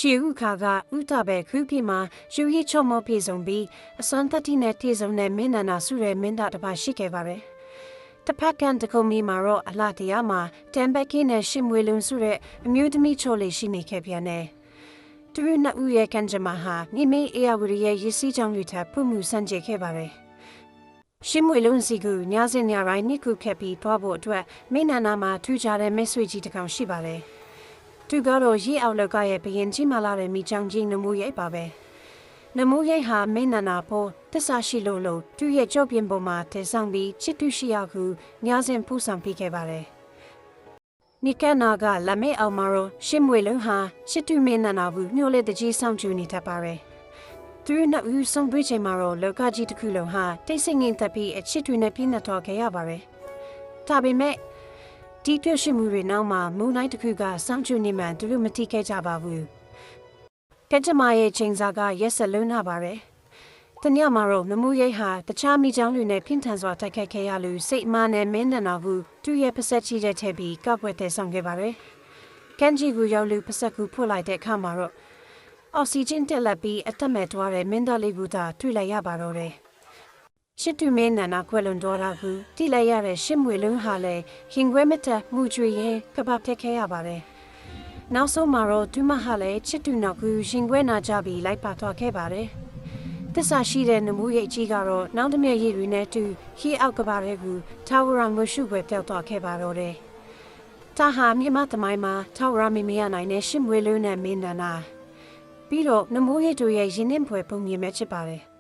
ရှေဥခါကဥတဘဲခုပြမှာယူရီချောမောပြေဆုံးပြီးအစွမ်းတတိနဲ့ပြေဆုံးတဲ့မင်းနန္ဒာစုရဲ့မင်းသားတစ်ပါးရှိခဲ့ပါတယ်။တစ်ဖက်ကန်တကုံမီမှာတော့အလှတရားမှာတန်ဘက်ကင်းနဲ့ရှစ်မွေလုံးစုတဲ့အမျိုးသမီးချိုလေးရှိနေခဲ့ပြန်တယ်။သူနှစ်ဦးရဲ့ကန်ဂျမာဟာမိမိအေယာဝရီရဲ့ရည်စည်းကြောင့်လူထပ်ဖုမှုစံကြေခဲ့ပါတယ်။ရှစ်မွေလုံးစီကူညစဉ်ညတိုင်းနှစ်ခုခက်ပြီးသွားဖို့အတွက်မင်းနန္ဒာမှာထူးခြားတဲ့မိတ်ဆွေကြီးတစ်ကောင်ရှိပါတယ်။သူကတော့ရေအောက်လောက်ကရဲ့ဘရင်ကြီးမလာတဲ့မိချောင်ကြီးနမိုးရိပ်ပါပဲနမိုးရိပ်ဟာမင်းနန္ဒာပေါ်တစ္ဆာရှိလို့သူ့ရဲ့ကြော့ပြင်းပေါ်မှာတည်ဆောင်ပြီးချစ်သူရှိရောက်ခုညစဉ်ဖူးဆောင်ပြီးခဲ့ပါတယ်နိကနာကလမဲအောင်မာရောရှစ်မွေလုံးဟာချစ်သူမင်းနန္ဒာဘူးညှို့လက်တကြီးဆောင်ကျူနေတတ်ပါတယ်သူနှစ်ဦးဆုံးတွေ့ချိန်မှာတော့လောကကြီးတစ်ခုလုံးဟာတိတ်ဆိတ်ငြိမ်သက်ပြီးအချစ်တွေနဲ့ပြည့်နှက်တော်ခဲ့ရပါတယ်ဒါပေမဲ့ဒီတွေ့ရှိမှုတွေနောက်မှာမူနိုင်တစ်ခုကစောင့်ကြည့်နေမှသူတို့မတိခဲ့ကြပါဘူး။ကကြမရဲ့ချိန်စာကရက်ဆက်လုံးနာပါတယ်။တညမှာတော့နမိုးရိပ်ဟာတခြားမိချောင်းတွေနဲ့ပြင်းထန်စွာတိုက်ခိုက်ခဲ့ရလို့စိတ်မာနဲ့မင်းနန္ဒာဘူးသူ့ရဲ့ပါဆက်ချီတဲ့ထက်ပြီးကောက်ွက်တဲ့ဆောင်ခဲ့ပါတယ်။ကန်ဂျီကိုရောက်လို့ပါဆက်ကူဖွင့်လိုက်တဲ့အခါမှာတော့အောက်ဆီဂျင်တက်လက်ပြီးအသက်မဲ့သွားတဲ့မင်းသားလေးကတွေ့လိုက်ရပါတော့တယ်။ရှစ်တူမင်းနန္ဒာခွဲလွန်တော်တာကူတိလိုက်ရတဲ့ရှစ်မွေလုံးဟာလည်းခင်ခွဲမတက်မှုကျွေရဲ့ကပတက်ခဲ့ရပါတယ်။နောက်ဆုံးမှာတော့သူမဟာလည်းချစ်တူနောက်ကူရှင်ခွဲနာကြပြီးလိုက်ပါသွားခဲ့ပါတယ်။သစ္စာရှိတဲ့နမိုးရိပ်ကြီးကတော့နောက်တစ်မျက်ရည်တွေနဲ့တူခီးအောက်ကပါတဲ့ကူထာဝရငွေရှုွယ်ပျောက်သွားခဲ့ပါတော့တယ်။ဒါဟာမြမသမိုင်းမှာထာဝရမေမရနိုင်တဲ့ရှစ်မွေလုံးနဲ့မင်းနန္ဒာပြီးတော့နမိုးရိပ်တို့ရဲ့ရင်းနှင်းဖွယ်ပုံမြင်မဲ့ဖြစ်ပါတယ်။